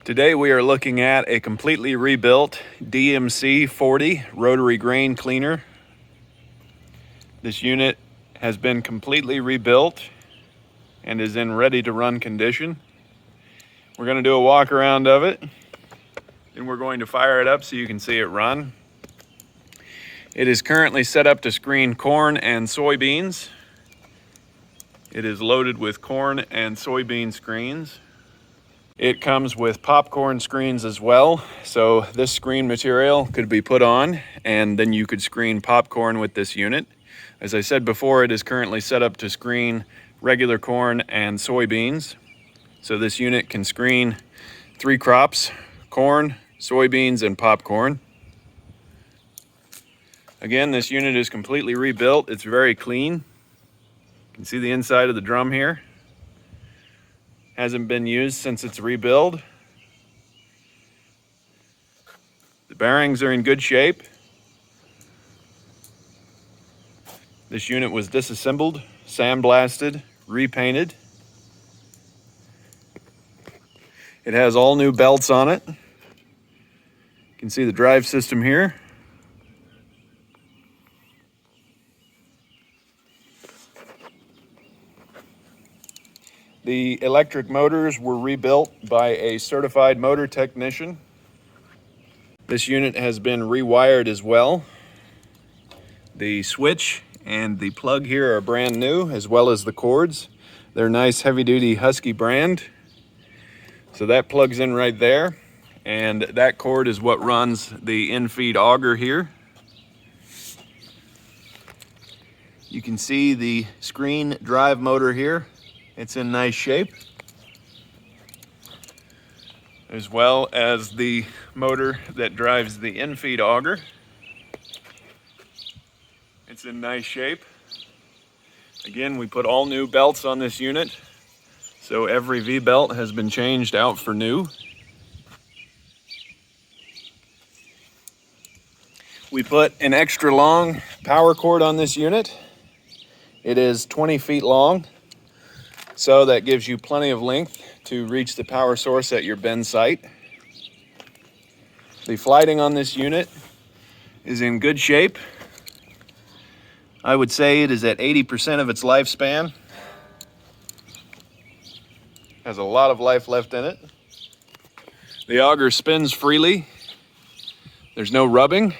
Today we are looking at a completely rebuilt DMC 40 rotary grain cleaner. This unit has been completely rebuilt and is in ready to run condition. We're going to do a walk around of it, and we're going to fire it up so you can see it run. It is currently set up to screen corn and soybeans. It is loaded with corn and soybean screens. It comes with popcorn screens as well, so this screen material could be put on and then you could screen popcorn with this unit. As I said before, it is currently set up to screen regular corn and soybeans. So this unit can screen 3 crops: corn, soybeans, and popcorn. Again, this unit is completely rebuilt. It's very clean. You can see the inside of the drum here. Hasn't been used since its rebuild. The bearings are in good shape. This unit was disassembled, sandblasted, repainted. It has all new belts on it. You can see the drive system here. The electric motors were rebuilt by a certified motor technician. This unit has been rewired as well. The switch and the plug here are brand new, as well as the cords. They're nice heavy-duty Husky brand. So that plugs in right there, and that cord is what runs the in-feed auger here. You can see the screen drive motor here. It's in nice shape, as well as the motor that drives the in-feed auger. It's in nice shape. Again, we put all new belts on this unit, so every V-belt has been changed out for new. We put an extra long power cord on this unit. It is 20 feet long. So that gives you plenty of length to reach the power source at your bin site. The flighting on this unit is in good shape. I would say it is at 80% of its lifespan. Has a lot of life left in it. The auger spins freely. There's no rubbing.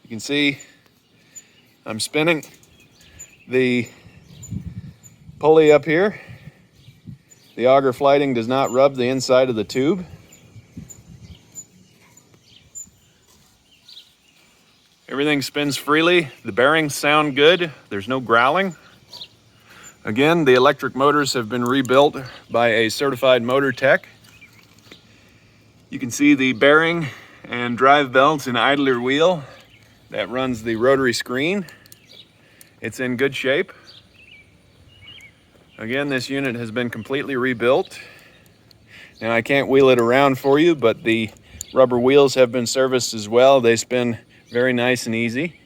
You can see I'm spinning the pulley up here. The auger flighting does not rub the inside of the tube. Everything spins freely. The bearings sound good. There's no growling. Again, the electric motors have been rebuilt by a certified motor tech. You can see the bearing and drive belts and idler wheel that runs the rotary screen. It's in good shape. Again, this unit has been completely rebuilt. Now I can't wheel it around for you, but the rubber wheels have been serviced as well. They spin very nice and easy.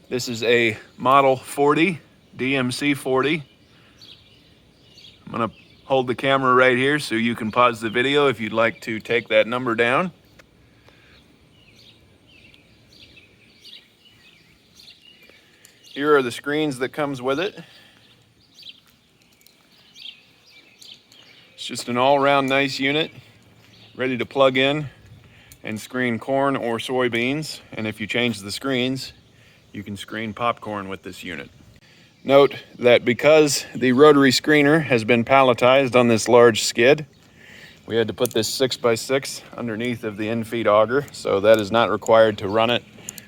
This is a Model 40, DMC 40. I'm gonna hold the camera right here so you can pause the video if you'd like to take that number down. Here are the screens that comes with it. It's just an all-around nice unit, ready to plug in and screen corn or soybeans. And if you change the screens, you can screen popcorn with this unit. Note that because the rotary screener has been palletized on this large skid, we had to put this 6x6 underneath of the in-feed auger, so that is not required to run it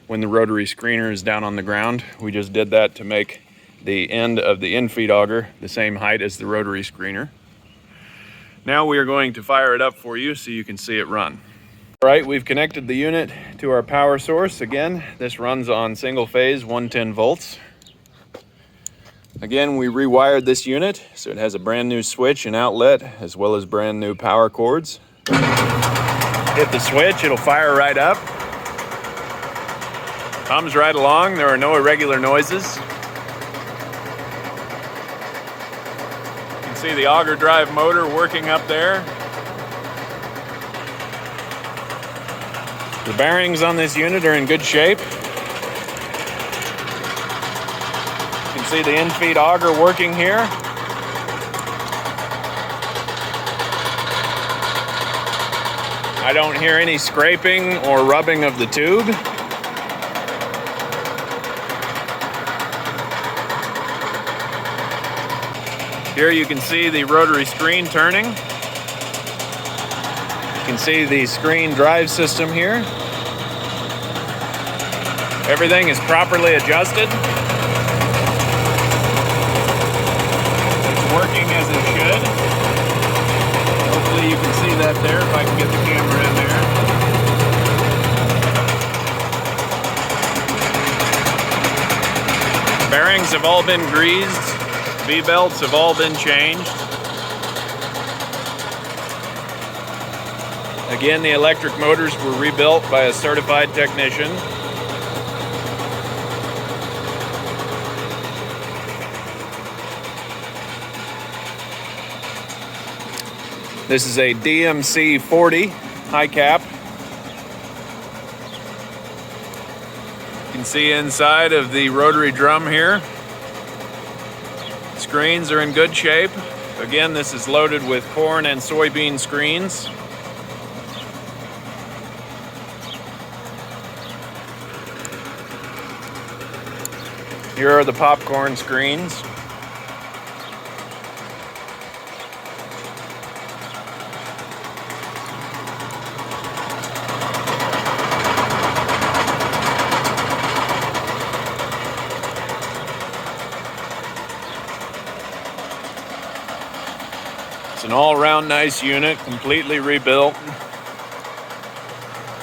when the rotary screener is down on the ground. We just did that to make the end of the in-feed auger the same height as the rotary screener. Now we are going to fire it up for you so you can see it run. All right, we've connected the unit to our power source. Again, this runs on single phase 110 volts. Again, we rewired this unit so it has a brand new switch and outlet, as well as brand new power cords. Hit the switch, it'll fire right up. Comes right along, there are no irregular noises. see the auger drive motor working up there. The bearings on this unit are in good shape. You can see the in-feed auger working here. I don't hear any scraping or rubbing of the tube. Here you can see the rotary screen turning. You can see the screen drive system here. Everything is properly adjusted. It's working as it should. Hopefully you can see that there if I can get the camera in there. Bearings have all been greased. V-belts have all been changed. Again, the electric motors were rebuilt by a certified technician. This is a DMC 40 high cap. You can see inside of the rotary drum here. Screens are in good shape. Again, this is loaded with corn and soybean screens. Here are the popcorn screens. It's an all-around nice unit, completely rebuilt.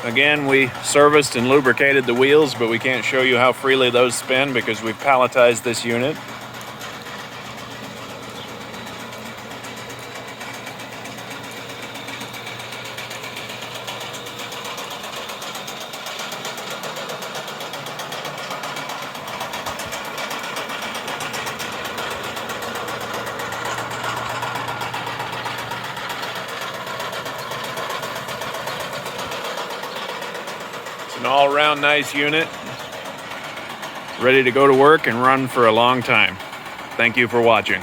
Again, we serviced and lubricated the wheels, but we can't show you how freely those spin because we've palletized this unit. An all-around nice unit, ready to go to work and run for a long time. Thank you for watching.